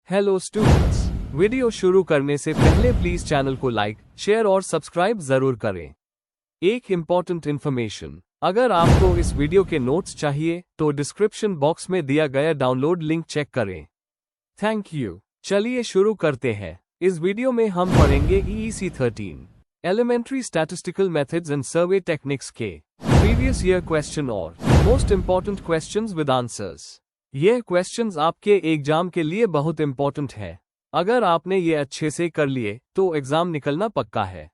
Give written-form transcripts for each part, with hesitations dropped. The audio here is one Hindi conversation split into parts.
हेलो स्टूडेंट्स, वीडियो शुरू करने से पहले प्लीज चैनल को लाइक, शेयर और सब्सक्राइब जरूर करें। एक इम्पॉर्टेंट इन्फॉर्मेशन, अगर आपको इस वीडियो के नोट्स चाहिए तो डिस्क्रिप्शन बॉक्स में दिया गया डाउनलोड लिंक चेक करें। Thank you. चलिए शुरू करते हैं। इस वीडियो में हम पढ़ेंगे EEC 13 elementary statistical methods and survey techniques के प्रीवियस ईयर क्वेश्चन और most important questions with answers. ये क्वेश्चंस आपके एग्जाम के लिए बहुत इंपॉर्टेंट है। अगर आपने ये अच्छे से कर लिए तो एग्जाम निकलना पक्का है।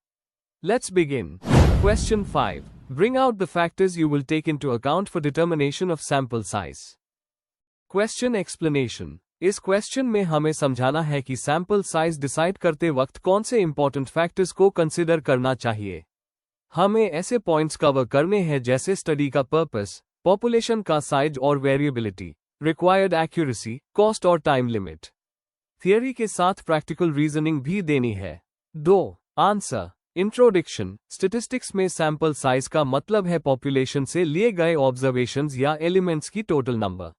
Let's begin. Question 5, bring out the factors you will take into account for determination of sample size. Question explanation. इस क्वेश्चन में हमें समझाना है कि सैंपल साइज डिसाइड करते वक्त कौन से इंपॉर्टेंट फैक्टर्स को कंसिडर करना चाहिए। हमें ऐसे पॉइंट्स कवर करने हैं जैसे स्टडी का पर्पस, पॉपुलेशन का साइज और वेरिएबिलिटी, रिक्वायर्ड एक्यूरेसी, कॉस्ट और टाइम लिमिट। थियरी के साथ प्रैक्टिकल रीजनिंग भी देनी है। 2. आंसर। इंट्रोडक्शन। स्टैटिस्टिक्स में सैंपल साइज का मतलब है पॉपुलेशन से लिए गए ऑब्जर्वेशंस या एलिमेंट्स की टोटल नंबर।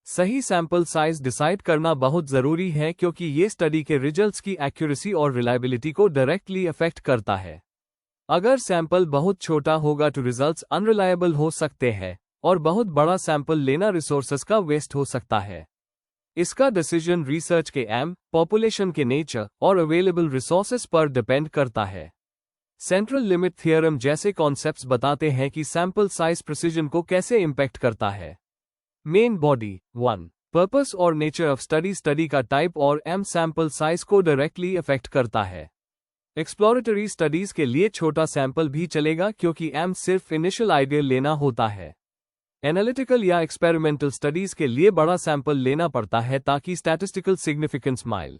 सही सैंपल साइज डिसाइड करना बहुत जरूरी है क्योंकि ये स्टडी के रिजल्ट्स की एक्यूरेसी और रिलायबिलिटी को डायरेक्टली अफेक्ट करता है। अगर सैंपल बहुत छोटा होगा तो रिजल्ट्स अनरिलायबल हो सकते हैं और बहुत बड़ा सैंपल लेना रिसोर्सेज का वेस्ट हो सकता है। इसका डिसीजन रिसर्च के एम, पॉपुलेशन के नेचर और अवेलेबल रिसोर्सेज पर डिपेंड करता है। सेंट्रल लिमिट थ्योरम जैसे कॉन्सेप्ट्स बताते हैं कि सैंपल साइज प्रिसिजन को कैसे इंपैक्ट करता है। Main body. 1. पर्पस और नेचर ऑफ स्टडी। स्टडी का टाइप और एम सैंपल साइज को डायरेक्टली अफेक्ट करता है। एक्सप्लोरेटरी स्टडीज के लिए छोटा सैंपल भी चलेगा क्योंकि एम सिर्फ इनिशियल आइडिया लेना होता है। एनालिटिकल या एक्सपेरिमेंटल स्टडीज के लिए बड़ा सैंपल लेना पड़ता है ताकि statistical significance mile.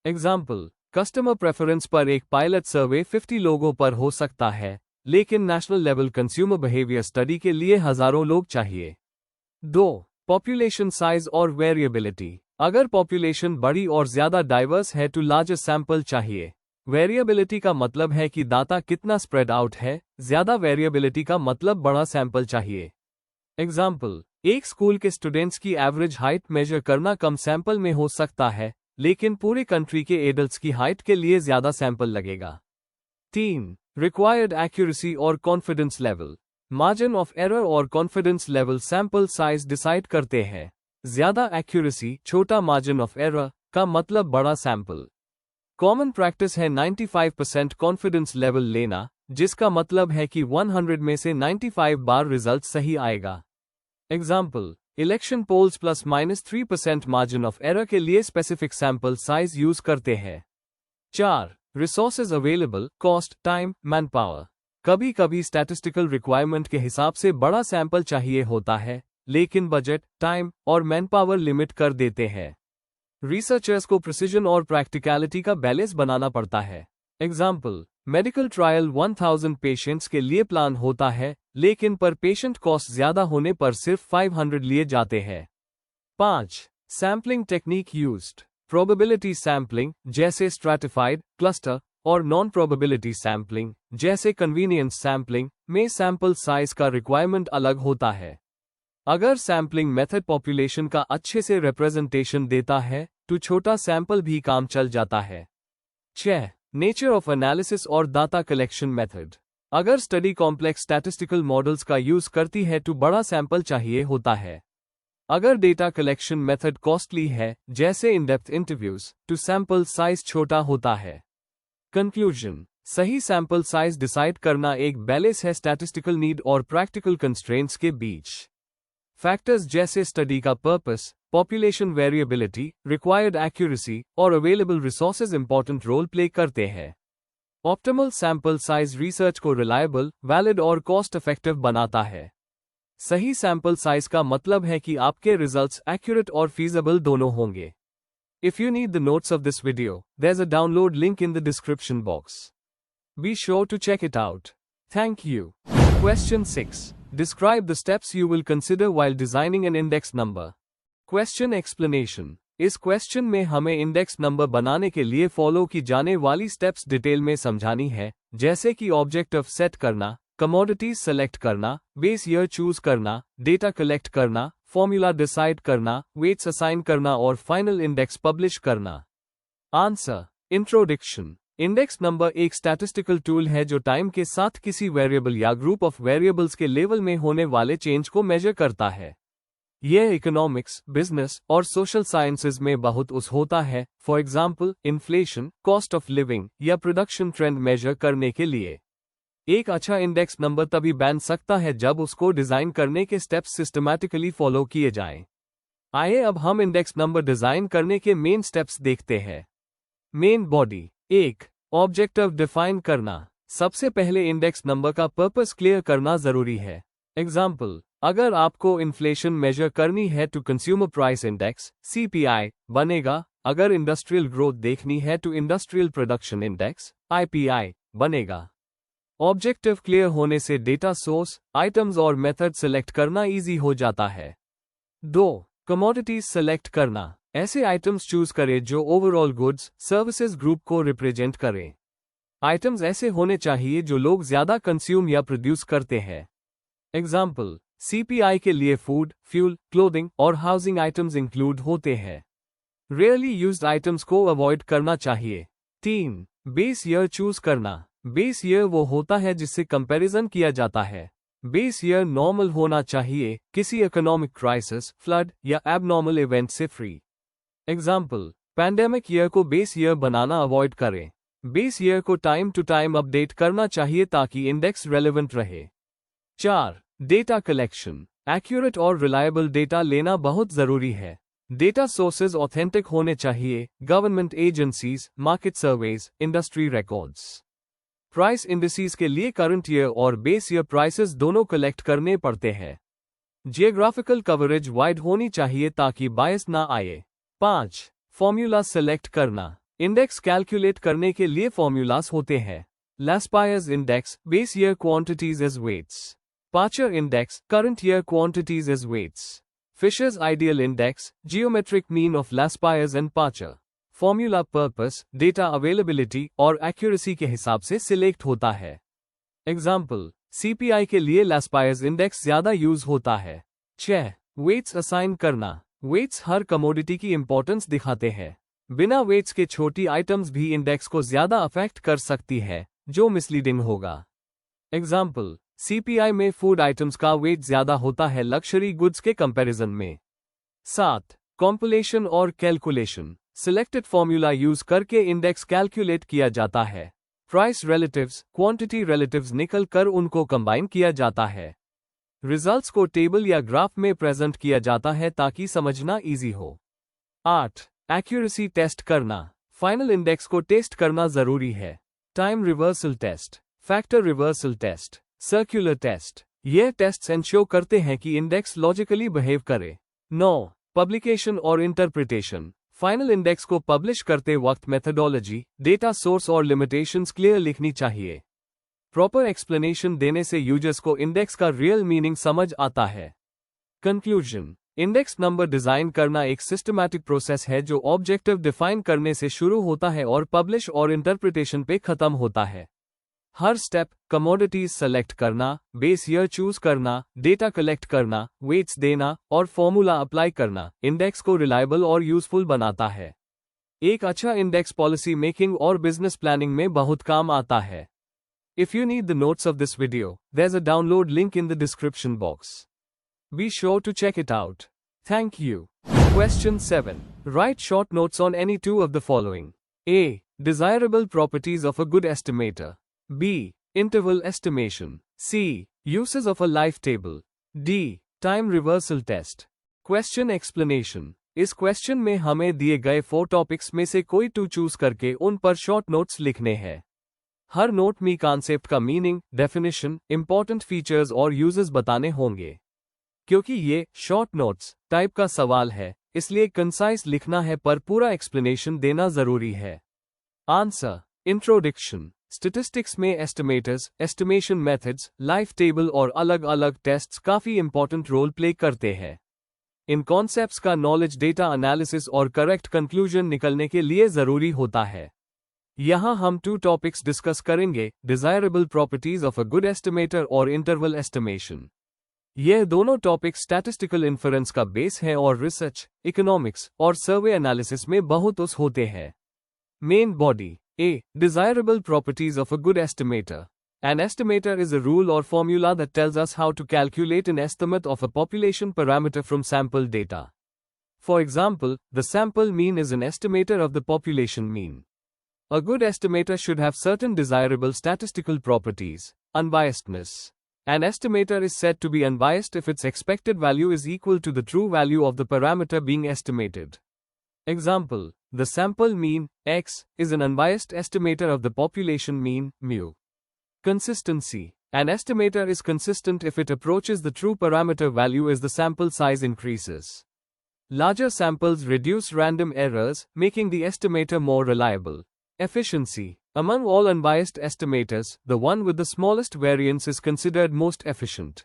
Example, customer preference पर एक पायलट सर्वे 50 लोगों पर हो सकता है, लेकिन national level consumer behaviour study के लिए हजारों लोग चाहिए। 2. पॉपुलेशन साइज और वेरिएबिलिटी। अगर पॉपुलेशन बड़ी और ज्यादा डाइवर्स है तो लार्जर सैंपल चाहिए। वेरिएबिलिटी का मतलब है कि डाटा कितना स्प्रेड आउट है, ज्यादा वेरिएबिलिटी का मतलब बड़ा सैंपल चाहिए। एग्जाम्पल, एक स्कूल के स्टूडेंट्स की एवरेज हाइट मेजर करना कम सैंपल में हो सकता है, लेकिन पूरे कंट्री के एडल्ट्स की हाइट के लिए ज्यादा सैंपल लगेगा। 3. रिक्वायर्ड एक्यूरेसी और confidence level. Margin of error और confidence level sample size decide करते हैं। ज्यादा एक्यूरेसी, छोटा मार्जिन ऑफ एरर का मतलब बड़ा सैंपल। कॉमन प्रैक्टिस है 95% कॉन्फिडेंस लेवल लेना, जिसका मतलब है कि 100 में से 95 बार रिजल्ट सही आएगा। Example, election polls ±3% margin of error के लिए स्पेसिफिक सैंपल साइज यूज करते हैं। 4. Resources available, cost, time, man power. कभी कभी स्टैटिस्टिकल रिक्वायरमेंट के हिसाब से बड़ा सैंपल चाहिए होता है, लेकिन बजट, टाइम और मैन पावर लिमिट कर देते हैं। रिसर्चर्स को प्रिसिजन और प्रैक्टिकलिटी का बैलेंस बनाना पड़ता है। एग्जाम्पल, मेडिकल ट्रायल 1000 पेशेंट्स के लिए प्लान होता है, लेकिन पर पेशेंट कॉस्ट ज्यादा होने पर सिर्फ 500 लिए जाते हैं। 5. Sampling technique used. Probability sampling जैसे स्ट्रैटिफाइड, क्लस्टर और नॉन प्रोबेबिलिटी सैम्पलिंग जैसे कन्वीनियंस सैम्पलिंग में सैंपल साइज का रिक्वायरमेंट अलग होता है। अगर सैम्पलिंग मेथड पॉपुलेशन का अच्छे से रिप्रेजेंटेशन देता है तो छोटा सैंपल भी काम चल जाता है। 6. नेचर ऑफ एनालिसिस और डाटा कलेक्शन मेथड। अगर स्टडी कॉम्प्लेक्स स्टैटिस्टिकल मॉडल्स का यूज करती है तो बड़ा सैंपल चाहिए होता है। अगर डेटा कलेक्शन मेथड कॉस्टली है जैसे इन डेप्थ इंटरव्यूज तो सैंपल साइज छोटा होता है। कंक्लूजन, सही सैंपल साइज डिसाइड करना एक बैलेंस है स्टैटिस्टिकल नीड और प्रैक्टिकल कंस्ट्रेंट्स के बीच। फैक्टर्स जैसे स्टडी का purpose, population variability, required accuracy और available resources important role play करते हैं। ऑप्टिमल सैंपल साइज रिसर्च को रिलायबल, वैलिड और कॉस्ट इफेक्टिव बनाता है। सही सैंपल साइज का मतलब है कि आपके रिजल्ट्स एक्यूरेट और फीजिबल दोनों होंगे। If you need the notes of this video, there's a download link in the description box. Be sure to check it out. Thank you. Question 6. Describe the steps you will consider while designing an index number. Question explanation. इस क्वेश्चन में हमें इंडेक्स नंबर बनाने के लिए फॉलो की जाने वाली स्टेप्स डिटेल में समझानी है, जैसे कि ऑब्जेक्ट ऑफ सेट करना, कमोडिटीज सेलेक्ट करना, बेस ईयर चूज करना, डेटा कलेक्ट करना, फॉर्मूला डिसाइड करना, वेट्स असाइन करना और फाइनल इंडेक्स पब्लिश करना। आंसर। इंट्रोडक्शन। इंडेक्स नंबर एक स्टैटिस्टिकल टूल है जो टाइम के साथ किसी वेरिएबल या ग्रुप ऑफ वेरिएबल्स के लेवल में होने वाले चेंज को मेजर करता है। यह इकोनॉमिक्स, बिजनेस और सोशल साइंसेज में बहुत यूज होता है, for example inflation, cost of living या प्रोडक्शन ट्रेंड मेजर करने के लिए। एक अच्छा इंडेक्स नंबर तभी बन सकता है जब उसको डिजाइन करने के स्टेप्स सिस्टमैटिकली फॉलो किए जाएं। आइए अब हम इंडेक्स नंबर डिजाइन करने के मेन स्टेप्स देखते हैं। Main body. 1. ऑब्जेक्टिव डिफाइन करना। सबसे पहले इंडेक्स नंबर का पर्पस क्लियर करना जरूरी है। एग्जाम्पल, अगर आपको इन्फ्लेशन मेजर करनी है तो कंज्यूमर प्राइस इंडेक्स CPI बनेगा। अगर इंडस्ट्रियल ग्रोथ देखनी है तो इंडस्ट्रियल प्रोडक्शन इंडेक्स IPI बनेगा। ऑब्जेक्टिव क्लियर होने से डेटा सोर्स, आइटम्स और मेथड सेलेक्ट करना इजी हो जाता है। 2. कमोडिटीज सेलेक्ट करना। ऐसे आइटम्स चूज करें जो ओवरऑल गुड्स सर्विसेज ग्रुप को रिप्रेजेंट करें। आइटम्स ऐसे होने चाहिए जो लोग ज्यादा कंज्यूम या प्रोड्यूस करते हैं। एग्जाम्पल, CPI के लिए फूड, फ्यूल, क्लोथिंग और हाउसिंग आइटम्स इंक्लूड होते हैं। रेयरली यूज्ड आइटम्स को अवॉइड करना चाहिए। 3. बेस ईयर चूज करना। बेस ईयर वो होता है जिससे कंपैरिजन किया जाता है। बेस ईयर नॉर्मल होना चाहिए, किसी इकोनॉमिक क्राइसिस, फ्लड या एबनॉर्मल इवेंट से फ्री। एग्जाम्पल, पैंडेमिक ईयर को बेस ईयर बनाना अवॉइड करें। बेस ईयर को टाइम टू टाइम अपडेट करना चाहिए ताकि इंडेक्स रेलेवेंट रहे। 4. Data collection. एक्यूरेट और रिलायबल डेटा लेना बहुत जरूरी है। डेटा सोर्सेज ऑथेंटिक होने चाहिए, government agencies, market surveys, industry records. Price indices के लिए करंट ईयर और बेस ईयर प्राइसेस दोनों कलेक्ट करने पड़ते हैं। जियोग्राफिकल कवरेज वाइड होनी चाहिए ताकि बायस ना आए। 5. फॉर्मूला सेलेक्ट करना। इंडेक्स कैलकुलेट करने के लिए फॉर्मूलास होते हैं। Laspeyres index, base year quantities as weights. Paasche index, current year quantities as weights. Fisher's ideal index, geometric mean of Laspeyres and Paasche. Formula purpose, data availability और एक्यूरेसी के हिसाब से सिलेक्ट होता है। एग्जाम्पल, CPI के लिए लास्पायर्स इंडेक्स ज्यादा यूज होता है। 6. वेट्स असाइन करना। वेट्स हर कमोडिटी की इंपॉर्टेंस दिखाते हैं। बिना वेट्स के छोटी आइटम्स भी इंडेक्स को ज्यादा अफेक्ट कर सकती है, जो मिसलीडिंग होगा। एग्जाम्पल, CPI में फूड आइटम्स का वेट ज्यादा होता है लग्जरी गुड्स के कंपैरिजन में। 7. कॉम्पुलेशन और कैलकुलेशन। सिलेक्टेड फॉर्मूला यूज करके इंडेक्स कैलकुलेट किया जाता है। प्राइस रिलेटिव्स, क्वांटिटी रिलेटिव्स निकल कर उनको कंबाइन किया जाता है। रिजल्ट्स को टेबल या ग्राफ में प्रेजेंट किया जाता है ताकि समझना इजी हो। 8. एक्यूरेसी टेस्ट करना। फाइनल इंडेक्स को टेस्ट करना जरूरी है। Time reversal test, factor reversal test, circular test. ये टेस्ट्स इंश्योर करते हैं कि इंडेक्स लॉजिकली बिहेव करे। 9. पब्लिकेशन और इंटरप्रिटेशन। फाइनल इंडेक्स को पब्लिश करते वक्त मेथडोलॉजी, डेटा सोर्स और लिमिटेशंस क्लियर लिखनी चाहिए। प्रॉपर एक्सप्लेनेशन देने से यूजर्स को इंडेक्स का रियल मीनिंग समझ आता है। कंक्लूजन। इंडेक्स नंबर डिजाइन करना एक सिस्टमैटिक प्रोसेस है जो ऑब्जेक्टिव डिफाइन करने से शुरू होता है और पब्लिश और इंटरप्रिटेशन पे खत्म होता है। हर स्टेप, कमोडिटीज सेलेक्ट करना, बेस ईयर चूज करना, डेटा कलेक्ट करना, वेट्स देना और फॉर्मूला अप्लाई करना, इंडेक्स को रिलायबल और यूजफुल बनाता है। एक अच्छा इंडेक्स पॉलिसी मेकिंग और बिजनेस प्लानिंग में बहुत काम आता है। If you need the notes of this video, there's a download link in the description box. Be sure to check it out. Thank you. Question 7. Write short notes on any two of the following. A. Desirable properties of a good estimator. B. Interval estimation. C. Uses of a life table. D. Time reversal test. Question explanation. इस क्वेश्चन में हमें दिए गए 4 टॉपिक्स में से कोई 2 चूज करके उन पर शॉर्ट नोट्स लिखने हैं। हर नोट में कॉन्सेप्ट का मीनिंग, डेफिनेशन, इंपॉर्टेंट फीचर्स और यूजेस बताने होंगे। क्योंकि ये शॉर्ट नोट्स टाइप का सवाल है, इसलिए कंसाइज लिखना है पर पूरा एक्सप्लेनेशन देना जरूरी है। आंसर। इंट्रोडक्शन। स्टैटिस्टिक्स में estimators, estimation methods, life table और अलग अलग टेस्ट्स काफी इंपॉर्टेंट रोल प्ले करते हैं। इन कॉन्सेप्ट्स का नॉलेज डेटा एनालिसिस और करेक्ट कंक्लूजन निकलने के लिए जरूरी होता है। यहाँ हम 2 टॉपिक्स डिस्कस करेंगे, desirable properties of a good estimator और इंटरवल एस्टिमेशन। यह दोनों टॉपिक स्टैटिस्टिकल इन्फरेंस का बेस है और रिसर्च, इकोनॉमिक्स और सर्वे एनालिसिस में बहुत यूज होते हैं। Main body A desirable properties of a good estimator. An estimator is a rule or formula that tells us how to calculate an estimate of a population parameter from sample data. For example, the sample mean is an estimator of the population mean. A good estimator should have certain desirable statistical properties. Unbiasedness. An estimator is said to be unbiased if its expected value is equal to the true value of the parameter being estimated. Example, the sample mean, x, is an unbiased estimator of the population mean, mu. Consistency. An estimator is consistent if it approaches the true parameter value as the sample size increases. Larger samples reduce random errors, making the estimator more reliable. Efficiency. Among all unbiased estimators, the one with the smallest variance is considered most efficient.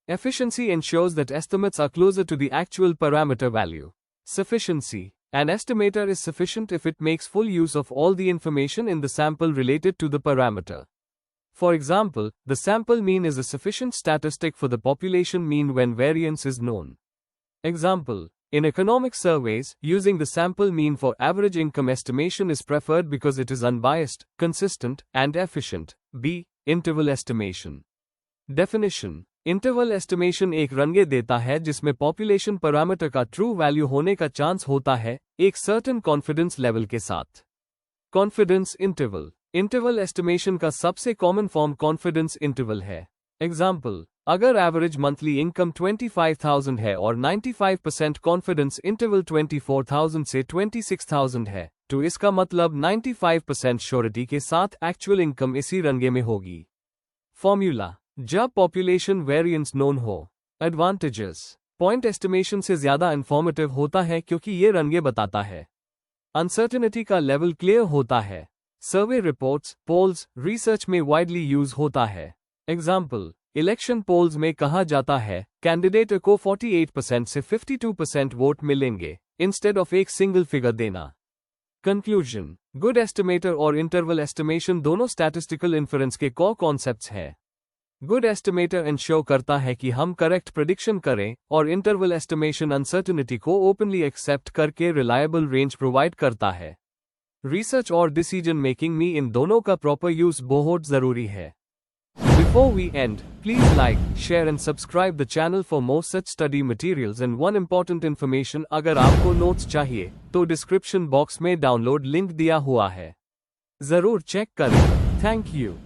Efficiency ensures that estimates are closer to the actual parameter value. Sufficiency. An estimator is sufficient if it makes full use of all the information in the sample related to the parameter. For example, the sample mean is a sufficient statistic for the population mean when variance is known. Example, in economic surveys, using the sample mean for average income estimation is preferred because it is unbiased, consistent, and efficient. B. Interval estimation. Definition. Interval estimation एक रंगे देता है जिसमें population parameter का true value होने का चांस होता है, एक certain confidence level के साथ. Confidence interval. इंटरवल एस्टिमेशन का सबसे कॉमन फॉर्म कॉन्फिडेंस इंटरवल है। एग्जाम्पल, अगर एवरेज मंथली इनकम 25,000 है और 95% कॉन्फिडेंस इंटरवल 24,000 से 26,000 है, तो इसका मतलब 95% श्योरिटी के साथ एक्चुअल इनकम इसी रंगे में होगी। फॉर्मूला, जब पॉपुलेशन वेरिएंस नोन हो। एडवांटेजेस, पॉइंट एस्टिमेशन से ज्यादा इंफॉर्मेटिव होता है क्योंकि ये रंगे बताता है। अनसर्टेनिटी का लेवल क्लियर होता है। सर्वे रिपोर्ट्स, पोल्स, रिसर्च में वाइडली यूज होता है। एग्जाम्पल, इलेक्शन पोल्स में कहा जाता है, कैंडिडेट को 48% से 52% वोट मिलेंगे, इंस्टेड ऑफ एक सिंगल फिगर देना। कंक्लूजन, गुड एस्टिमेटर और इंटरवल एस्टिमेशन दोनों स्टैटिस्टिकल इन्फरेंस के कोर कॉन्सेप्ट्स हैं। गुड एस्टिमेटर इंश्योर करता है कि हम करेक्ट प्रेडिक्शन करें और इंटरवल एस्टिमेशन अनसर्टेनिटी को ओपनली एक्सेप्ट करके रिलायबल रेंज प्रोवाइड करता है। रिसर्च और डिसीजन मेकिंग में इन दोनों का प्रॉपर यूज बहुत जरूरी है। Before we end, please like, share and subscribe the channel for more such study materials and one important information. अगर आपको नोट्स चाहिए तो डिस्क्रिप्शन बॉक्स में डाउनलोड लिंक दिया हुआ है, जरूर चेक करें। Thank you.